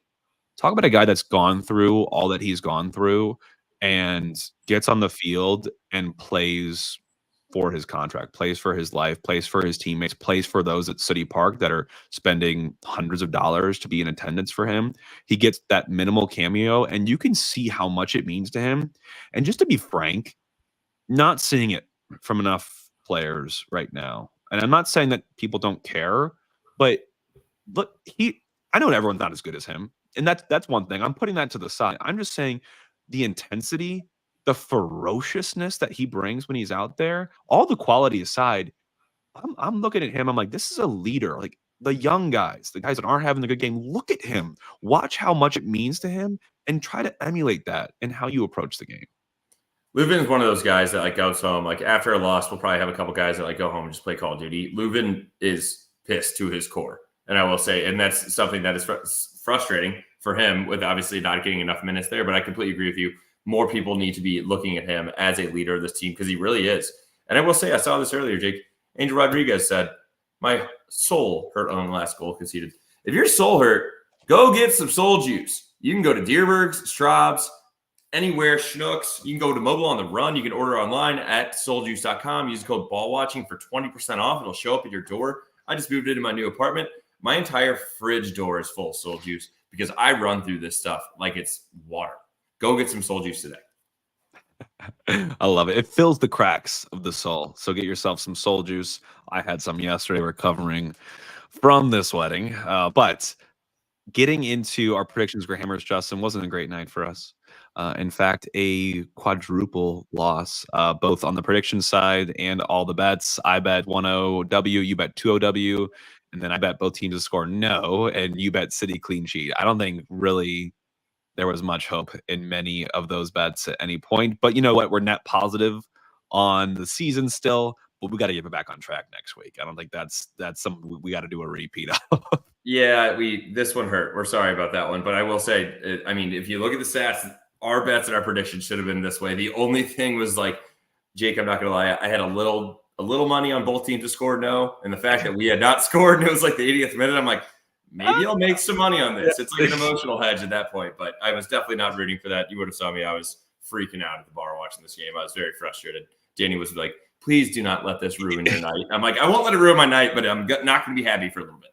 talk about a guy that's gone through all that he's gone through and gets on the field and plays for his contract, plays for his life, plays for his teammates, plays for those at City Park that are spending hundreds of dollars to be in attendance for him. He gets that minimal cameo, and you can see how much it means to him. And just to be frank, not seeing it from enough players right now. And I'm not saying that people don't care, but look, I know everyone's not as good as him. And that's one thing. I'm putting that to the side. I'm just saying the intensity, the ferociousness that he brings when he's out there, all the quality aside, I'm looking at him. I'm like, this is a leader. Like the young guys, the guys that aren't having a good game, look at him. Watch how much it means to him and try to emulate that in how you approach the game. Leuven is one of those guys that like goes home. Like after a loss, we'll probably have a couple guys that like go home and just play Call of Duty. Leuven is pissed to his core. And I will say, and that's something that is frustrating for him with obviously not getting enough minutes there. But I completely agree with you. More people need to be looking at him as a leader of this team because he really is. And I will say, I saw this earlier, Jake. Angel Rodriguez said, my soul hurt on the last goal conceded. If your soul hurt, go get some soul juice. You can go to Deerberg's, Straub's, anywhere, Schnucks. You can go to Mobile on the Run. You can order online at souljuice.com. Use the code BALLWATCHING for 20% off. It'll show up at your door. I just moved into my new apartment. My entire fridge door is full of soul juice because I run through this stuff like it's water. Go get some soul juice today. I love it. It fills the cracks of the soul. So get yourself some soul juice. I had some yesterday recovering from this wedding. But getting into our predictions, Grahammers, Justin, wasn't a great night for us. In fact, a quadruple loss, both on the prediction side and all the bets. I bet 1-0 W, you bet 2-0 W, and then I bet both teams to score no, and you bet City clean sheet. I don't think really there was much hope in many of those bets at any point. But you know what? We're net positive on the season still, but we got to get it back on track next week. I don't think that's something we got to do a repeat of. Yeah, this one hurt. We're sorry about that one, but I will say, I mean, if you look at the stats, our bets and our predictions should have been this way. The only thing was like, Jake, I'm not gonna lie, I had a little money on both teams to score no, and the fact that we had not scored and it was like the 80th minute, I'm like, maybe I'll make some money on this. It's like an emotional hedge at that point, but I was definitely not rooting for that. You would have saw me. I was freaking out at the bar watching this game. I was very frustrated. Danny was like, please do not let this ruin your night. I'm like, I won't let it ruin my night, but I'm not going to be happy for a little bit.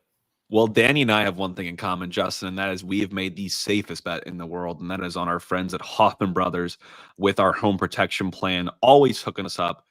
Well, Danny and I have one thing in common, Justin, and that is we have made the safest bet in the world, and that is on our friends at Hoffman Brothers with our home protection plan, always hooking us up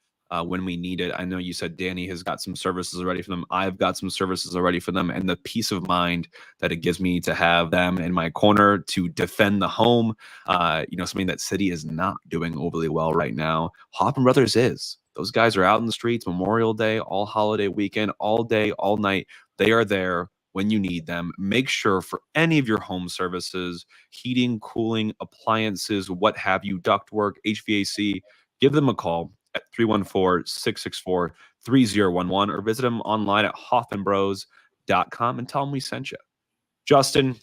when we need it. I know you said Danny has got some services already for them. I've got some services already for them, and the peace of mind that it gives me to have them in my corner to defend the home, something that City is not doing overly well right now. Hoffman Brothers is. Those guys are out in the streets Memorial Day, all holiday weekend, all day, all night. They are there when you need them. Make sure for any of your home services, heating, cooling, appliances, what have you, ductwork, HVAC, give them a call at 314-664-3011 or visit them online at hoffmanbros.com and tell them we sent you. Justin,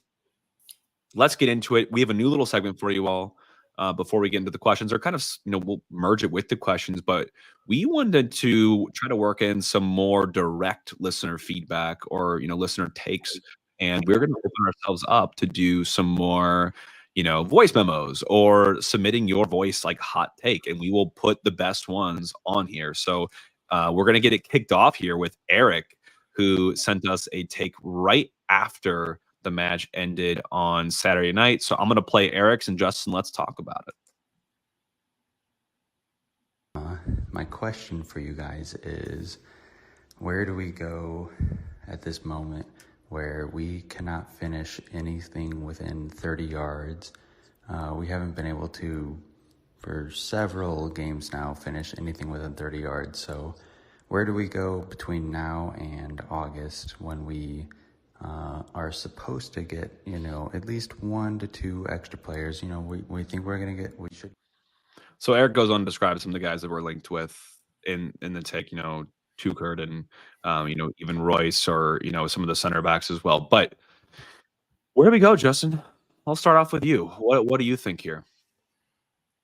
let's get into it. We have a new little segment for you all before we get into the questions, or kind of, we'll merge it with the questions, but we wanted to try to work in some more direct listener feedback or, listener takes. And we're going to open ourselves up to do some more, voice memos or submitting your voice like hot take. And we will put the best ones on here. So we're going to get it kicked off here with Eric, who sent us a take right after the match ended on Saturday night. So I'm going to play Eric's, and Justin, let's talk about it. My question for you guys is, where do we go at this moment where we cannot finish anything within 30 yards? We haven't been able to, for several games now, finish anything within 30 yards. So where do we go between now and August when we are supposed to get, at least 1 to 2 extra players? We think we're going to get, we should. So Eric goes on to describe some of the guys that we're linked with in the take, Tukert and, even Royce, or, some of the center backs as well. But where do we go, Justin? I'll start off with you. What do you think here?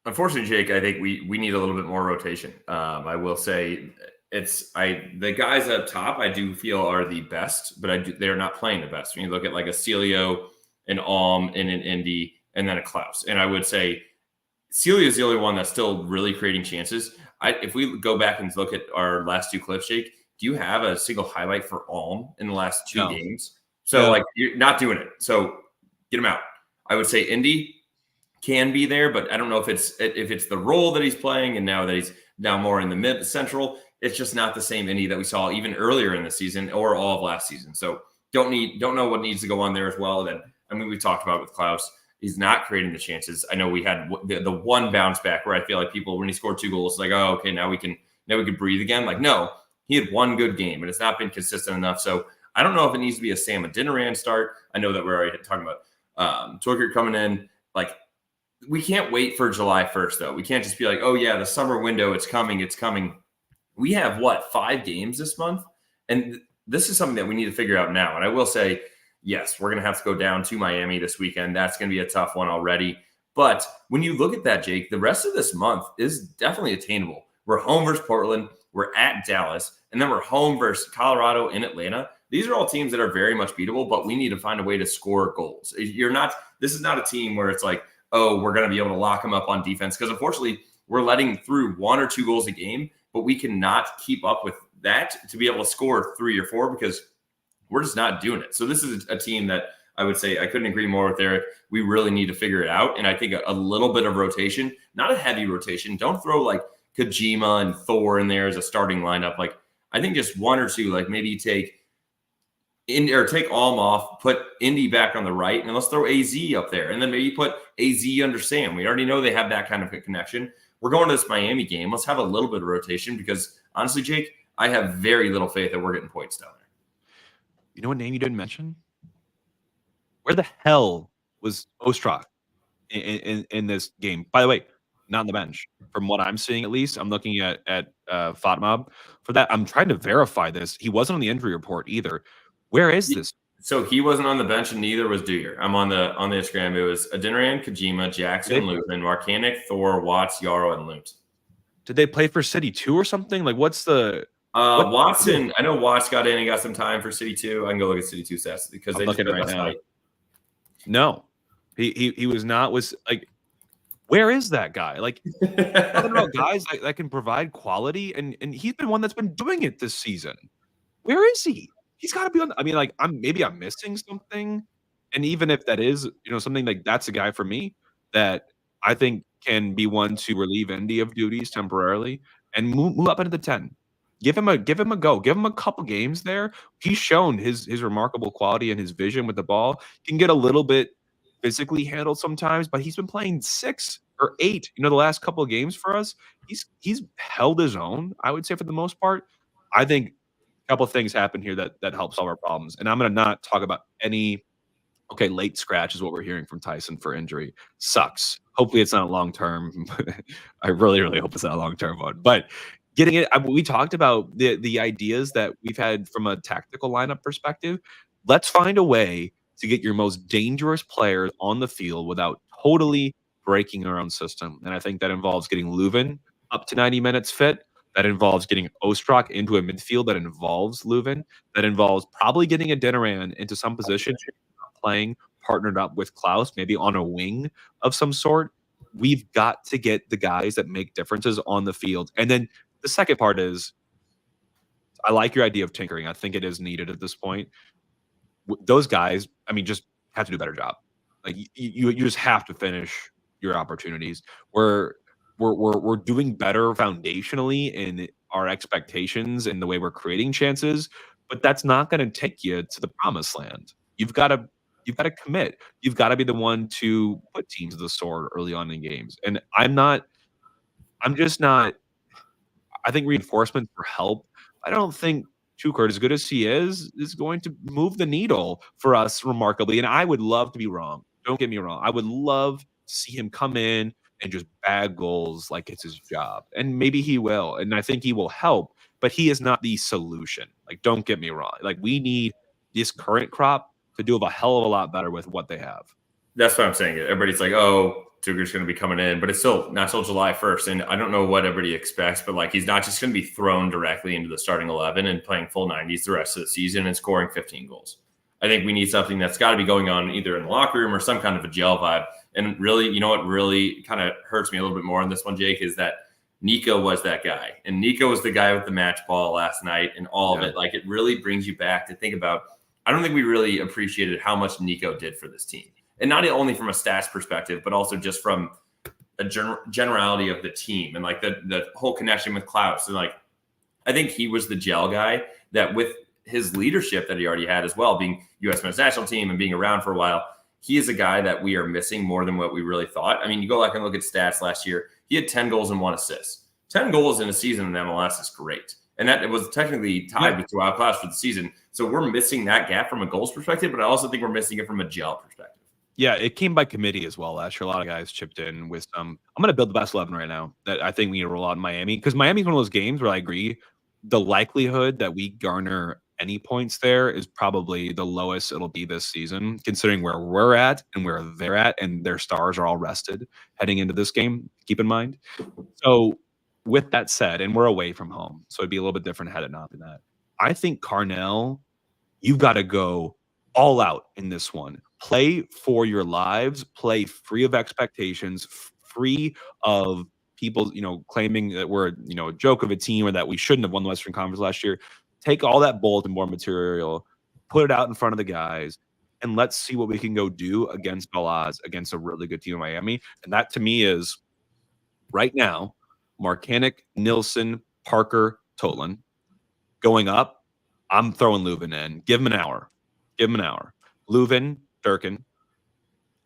Unfortunately, Jake, I think we need a little bit more rotation. I will say the guys up top I do feel are the best, but they're not playing the best. When you look at like a Celio, an Alm, and an Indy, and then a Klaus. And I would say Celio is the only one that's still really creating chances. If we go back and look at our last 2 clips, Jake, do you have a single highlight for Alm in the last 2 games? So you're not doing it. So get him out. I would say Indy can be there, but I don't know if it's the role that he's playing, and now that he's now more in the mid central, it's just not the same Indy that we saw even earlier in the season or all of last season. So don't know what needs to go on there as well. Then we talked about with Klaus, he's not creating the chances. I know we had the one bounce back where I feel like people, when he scored 2 goals, like, oh, okay, now we can breathe again. Like, no, he had one good game, and it's not been consistent enough. So I don't know if it needs to be a Sam Adeniran start. I know that we're already talking about Tukert coming in. Like, we can't wait for July 1st, though. We can't just be like, oh, yeah, the summer window, it's coming. We have, 5 games this month? And this is something that we need to figure out now. And I will say, yes, we're going to have to go down to Miami this weekend. That's going to be a tough one already. But when you look at that, Jake, the rest of this month is definitely attainable. We're home versus Portland. We're at Dallas. And then we're home versus Colorado and Atlanta. These are all teams that are very much beatable, but we need to find a way to score goals. This is not a team where it's like, oh, we're going to be able to lock them up on defense. Because unfortunately, we're letting through 1 or 2 goals a game, but we cannot keep up with that to be able to score 3 or 4 because we're just not doing it. So this is a team that I would say I couldn't agree more with Eric. We really need to figure it out. And I think a little bit of rotation, not a heavy rotation. Don't throw like Kojima and Thor in there as a starting lineup. Like, I think just 1 or 2, like maybe take Alm off, put Indy back on the right, and let's throw AZ up there. And then maybe put AZ under Sam. We already know they have that kind of a connection. We're going to this Miami game. Let's have a little bit of rotation because honestly, Jake, I have very little faith that we're getting points down there. You know what name you didn't mention? Where the hell was Ostrak in this game? By the way, not on the bench. From what I'm seeing, at least, I'm looking at FOTMOB for that. I'm trying to verify this. He wasn't on the injury report either. Where is this? So he wasn't on the bench, and neither was Dewar. I'm on the Instagram. It was Adeniran, Kojima, Jackson, Lutman, Markanic, Thor, Watts, Yarrow, and Lunt. Did they play for City 2 or something? Like, what's the Watson? I know Watts got in and got some time for City 2. I can go look at City 2 stats because they looking right now. No, he was not. Was like, where is that guy? Like, talking about guys that can provide quality, and he's been one that's been doing it this season. Where is he? He's got to be on. I mean, like, I'm missing something, and even if that is, something like that's a guy for me that I think can be one to relieve Indy of duties temporarily and move up into the 10. Give him a go. Give him a couple games there. He's shown his remarkable quality and his vision with the ball. Can get a little bit physically handled sometimes, but he's been playing 6 or 8. The last couple of games for us, he's held his own. I would say for the most part. I think couple things happen here that help solve our problems. And I'm going to not talk about any. Okay, late scratch is what we're hearing from Tyson for injury. Sucks. Hopefully, it's not long term. I really, really hope it's not a long term one. But getting it, we talked about the ideas that we've had from a tactical lineup perspective. Let's find a way to get your most dangerous players on the field without totally breaking our own system. And I think that involves getting Leuven up to 90 minutes fit. That involves getting Ostrak into a midfield that involves Leuven. That involves probably getting a Dinaran into some position playing partnered up with Klaus, maybe on a wing of some sort. We've got to get the guys that make differences on the field. And then the second part is I like your idea of tinkering. I think it is needed at this point. Those guys, I mean, just have to do a better job. Like you just have to finish your opportunities. We're doing better foundationally in our expectations and the way we're creating chances, but that's not going to take you to the promised land. You've got to commit. You've got to be the one to put teams to the sword early on in games. And I'm just not. I think reinforcements for help. I don't think Tuchert, as good as he is going to move the needle for us remarkably. And I would love to be wrong. Don't get me wrong. I would love to see him come in and just bag goals like it's his job. And maybe he will. And I think he will help, but he is not the solution. Like, don't get me wrong. Like, we need this current crop to do a hell of a lot better with what they have. That's what I'm saying. Everybody's like, oh, Tucher's going to be coming in, but it's still not till July 1st. And I don't know what everybody expects, but like, he's not just going to be thrown directly into the starting 11 and playing full 90s the rest of the season and scoring 15 goals. I think we need something that's got to be going on either in the locker room or some kind of a gel vibe. And really, you know what really kind of hurts me a little bit more on this one, Jake, is that Nico was that guy. And Nico was the guy with the match ball last night and all of it. Like, it really brings you back to think about, I don't think we really appreciated how much Nico did for this team. And not only from a stats perspective, but also just from a generality of the team and like the whole connection with Klaus. And like, I think he was the gel guy that, with his leadership that he already had as well, being U.S. men's national team and being around for a while, he is a guy that we are missing more than what we really thought. I mean, you go back and look at stats last year, he had 10 goals and 1 assist. 10 goals in a season in MLS is great. And that it was technically tied with Joao Klaus for the season. So we're missing that gap from a goals perspective, but I also think we're missing it from a gel perspective. Yeah, it came by committee as well last year. A lot of guys chipped in with some. I'm going to build the best 11 right now that I think we need to roll out in Miami, because Miami's one of those games where I agree the likelihood that we garner any points there is probably the lowest it'll be this season, considering where we're at and where they're at, and their stars are all rested heading into this game. Keep in mind. So with that said, and we're away from home, so it'd be a little bit different had it not been that. I think Carnell, you've got to go all out in this one. Play for your lives, play free of expectations, free of people, claiming that we're, a joke of a team or that we shouldn't have won the Western Conference last year. Take all that bulletin board material, put it out in front of the guys, and let's see what we can go do against all odds against a really good team in Miami. And that to me is right now, Marcanic, Nilsson, Parker, Totlin. Going up, I'm throwing Leuven in. Give him an hour. Leuven, Durkin.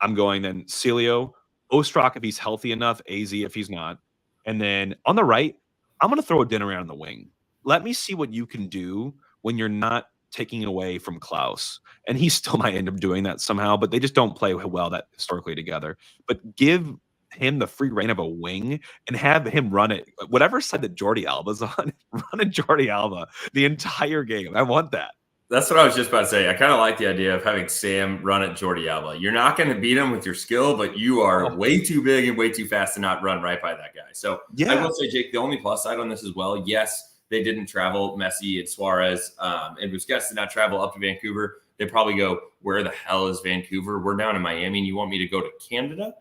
I'm going then Celio, Ostrak if he's healthy enough, AZ if he's not. And then on the right, I'm going to throw a dinner around the wing. Let me see what you can do when you're not taking away from Klaus. And he still might end up doing that somehow, but they just don't play well that historically together. But give him the free reign of a wing and have him run it. Whatever side that Jordi Alba's on, run a Jordi Alba the entire game. I want that. That's what I was just about to say. I kind of like the idea of having Sam run at Jordi Alba. You're not going to beat him with your skill, but you are way too big and way too fast to not run right by that guy. So I will say, Jake, the only plus side on this as well, yes, they didn't travel. Messi and Suarez and Busquets did not travel up to Vancouver. They probably go, where the hell is Vancouver? We're down in Miami, and you want me to go to Canada?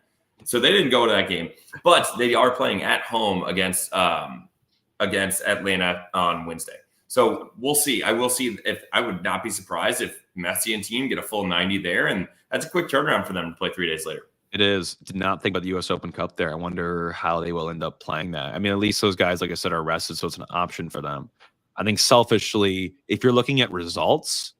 So they didn't go to that game. But they are playing at home against Atlanta on Wednesday. So we'll see. I would not be surprised if Messi and team get a full 90 there. And that's a quick turnaround for them to play 3 days later. It is. Did not think about the U.S. Open Cup there. I wonder how they will end up playing that. I mean, at least those guys, like I said, are rested, so it's an option for them. I think selfishly, if you're looking at results,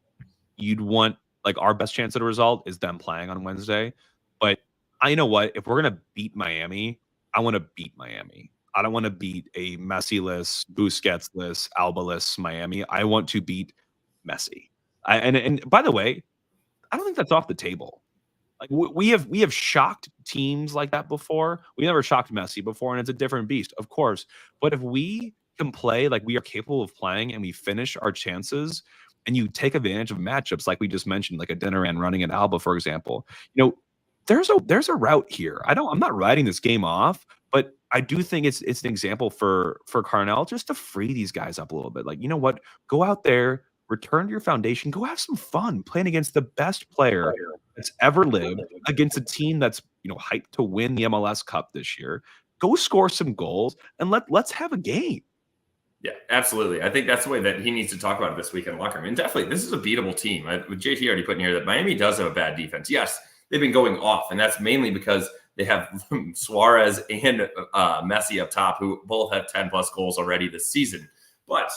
you'd want, like, our best chance at a result is them playing on Wednesday. But you know what? If we're going to beat Miami, I want to beat Miami. I don't want to beat a Messi-less, Busquets-less, Alba-less Miami. I want to beat Messi. And by the way, I don't think that's off the table. Like we have shocked teams like that before. We never shocked Messi before, and it's a different beast, of course. But if we can play like we are capable of playing and we finish our chances and you take advantage of matchups like we just mentioned, like a dinner and running at Alba, for example, there's a route here. I'm not writing this game off, but I do think it's an example for Carnell just to free these guys up a little bit. Like, you know what? Go out there, return to your foundation, go have some fun playing against the best player that's ever lived, against a team that's hyped to win the MLS Cup this year. Go score some goals and let's have a game. Yeah, absolutely. I think that's the way that he needs to talk about it this week in the locker room. And definitely, this is a beatable team. With JT already putting here that Miami does have a bad defense. Yes, they've been going off, and that's mainly because they have Suarez and Messi up top, who both have 10-plus goals already this season. But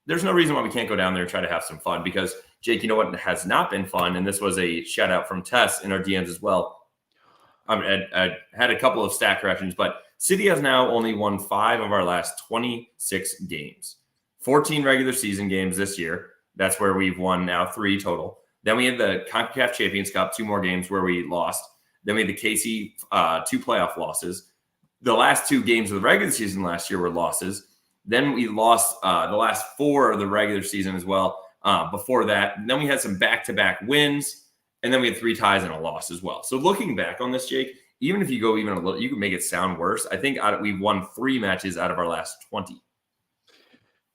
there's no reason why we can't go down there and try to have some fun because, Jake, you know what has not been fun? And this was a shout-out from Tess in our DMs as well. I had a couple of stat corrections, but City has now only won 5 of our last 26 games. 14 regular season games this year. That's where we've won now 3 total. Then we had the CONCACAF Champions Cup, 2 more games where we lost. Then we had the KC 2 playoff losses. The last 2 games of the regular season last year were losses. Then we lost the last 4 of the regular season as well before that. And then we had some back-to-back wins. And then we had 3 ties and a loss as well. So looking back on this, Jake, even if you go even a little, you can make it sound worse. I think we've won 3 matches out of our last 20.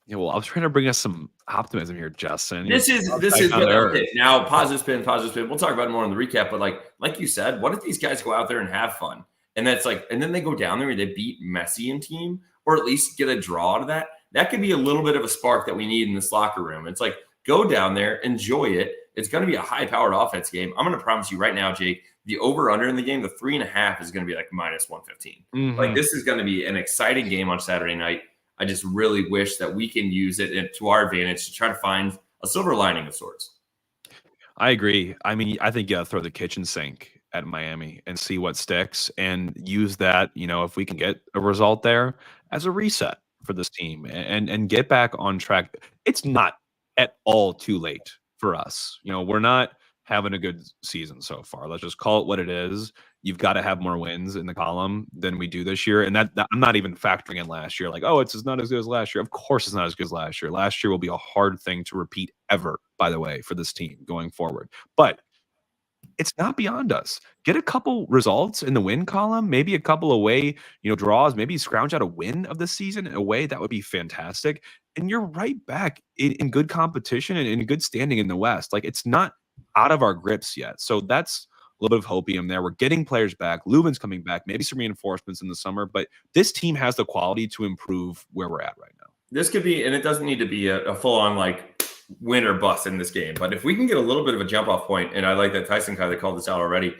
Yeah, well, I was trying to bring us some optimism here, Justin. This is okay. Now positive spin. We'll talk about it more in the recap. But like you said, what if these guys go out there and have fun? And that's and then they go down there and they beat Messi and team, or at least get a draw out of that. That could be a little bit of a spark that we need in this locker room. It's like, go down there, enjoy it. It's going to be a high-powered offense game. I'm going to promise you right now, Jake, the over-under in the game, the 3.5 is going to be like minus 115. Mm-hmm. This is going to be an exciting game on Saturday night. I just really wish that we can use it to our advantage to try to find a silver lining of sorts. I agree. I mean, I think you got to throw the kitchen sink at Miami and see what sticks and use that, if we can get a result there as a reset for this team and get back on track. It's not at all too late for us. We're not having a good season so far. Let's just call it what it is. You've got to have more wins in the column than we do this year. And that I'm not even factoring in last year. Like, oh, it's not as good as last year. Of course it's not as good as last year. Last year will be a hard thing to repeat ever, by the way, for this team going forward. But it's not beyond us. Get a couple results in the win column, maybe a couple away, draws, maybe scrounge out a win of the season away. That would be fantastic. And you're right back in good competition and in good standing in the West. Like, it's not out of our grips yet. So that's a little bit of hopium there. We're getting players back. Lubin's coming back, maybe some reinforcements in the summer, but this team has the quality to improve where we're at right now. This could be, and it doesn't need to be a full-on win or bust in this game. But if we can get a little bit of a jump-off point, and I like that Tyson kind of called this out already,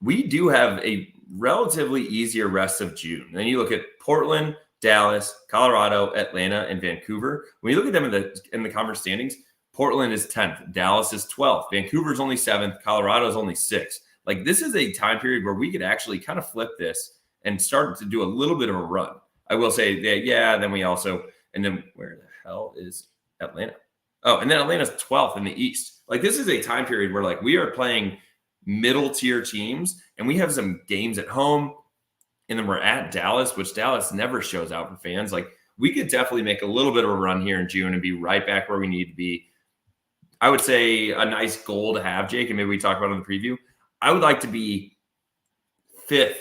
we do have a relatively easier rest of June. And then you look at Portland, Dallas, Colorado, Atlanta, and Vancouver. When you look at them in the conference standings, Portland is 10th, Dallas is 12th, Vancouver's only 7th, Colorado's only 6th. This is a time period where we could actually kind of flip this and start to do a little bit of a run. I will say that, then we also, and then where the hell is Atlanta? Oh, and then Atlanta's 12th in the East. This is a time period where we are playing middle tier teams and we have some games at home and then we're at Dallas, which Dallas never shows out for fans. We could definitely make a little bit of a run here in June and be right back where we need to be. I would say a nice goal to have, Jake, and maybe we talk about it in the preview. I would like to be 5th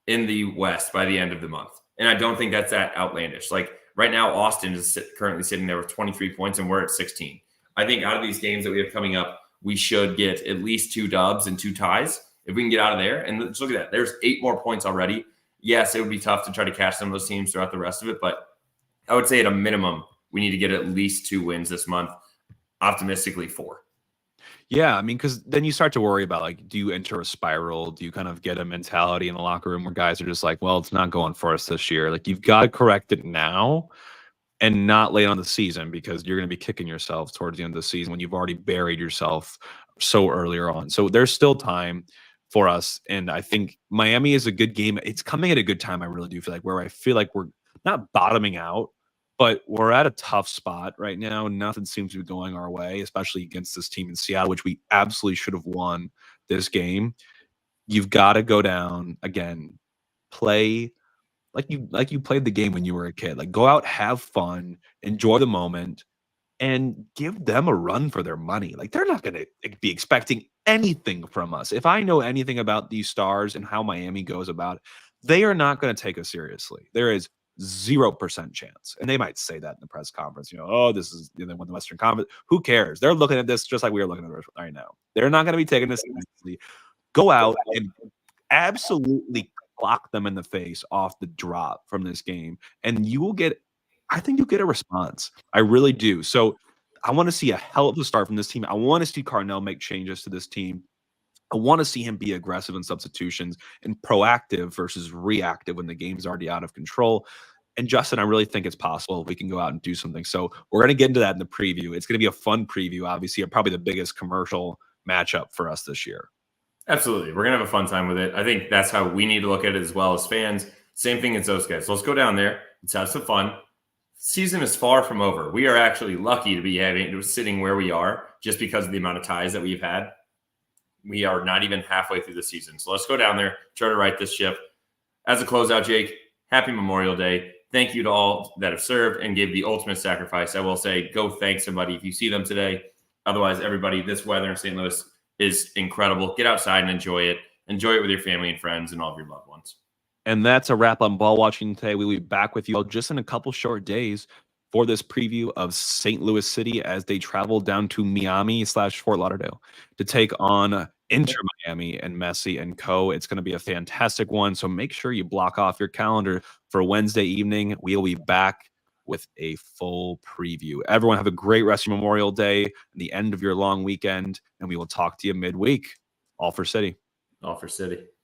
in the West by the end of the month. And I don't think that's that outlandish. Right now, Austin is currently sitting there with 23 points, and we're at 16. I think out of these games that we have coming up, we should get at least 2 dubs and 2 ties. If we can get out of there, and let's look at that. There's 8 more points already. Yes, it would be tough to try to catch some of those teams throughout the rest of it, but I would say at a minimum, we need to get at least 2 wins this month. Optimistically 4. Yeah, I mean, because then you start to worry about do you enter a spiral? Do you kind of get a mentality in the locker room where guys are just well, it's not going for us this year. You've got to correct it now and not late on the season, because you're going to be kicking yourself towards the end of the season when you've already buried yourself so earlier on. So there's still time. for us. And I think Miami is a good game. It's coming at a good time. I really do feel like where I feel like we're not bottoming out, but we're at a tough spot right now. Nothing seems to be going our way, especially against this team in Seattle, which we absolutely should have won this game. You've got to go down again, play like you played the game when you were a kid. Like go out, have fun, enjoy the moment, and give them a run for their money. Like they're not going to be expecting anything from us. If I know anything about these Stars and how Miami goes about it, they are not going to take us seriously. There is 0% chance. And they might say that in the press conference, oh, this is they won the Western Conference. Who cares? They're looking at this just like we are looking at it right now. They're not going to be taking this seriously. Go out and absolutely clock them in the face off the drop from this game, and you will get I think you'll get a response. I really do. So I want to see a hell of a start from this team. I want to see Carnell make changes to this team. I want to see him be aggressive in substitutions and proactive versus reactive when the game's already out of control. And Justin, I really think it's possible we can go out and do something. So we're going to get into that in the preview. It's going to be a fun preview, obviously, probably the biggest commercial matchup for us this year. Absolutely. We're going to have a fun time with it. I think that's how we need to look at it as well as fans. Same thing as those guys. So let's go down there. Let's have some fun. Season is far from over. We are actually lucky to be sitting where we are just because of the amount of ties that we've had. We are not even halfway through the season. So let's go down there, try to right this ship. As a closeout, Jake, happy Memorial Day. Thank you to all that have served and gave the ultimate sacrifice. I will say, go thank somebody if you see them today. Otherwise, everybody, this weather in St. Louis is incredible. Get outside and enjoy it. Enjoy it with your family and friends and all of your loved ones. And that's a wrap on Ball Watching today. We'll be back with you all just in a couple short days for this preview of St. Louis City as they travel down to Miami/Fort Lauderdale to take on Inter Miami and Messi and co. It's going to be a fantastic one. So make sure you block off your calendar for Wednesday evening. We'll be back with a full preview. Everyone have a great rest of Memorial Day and the end of your long weekend, and we will talk to you midweek. All for City. All for City.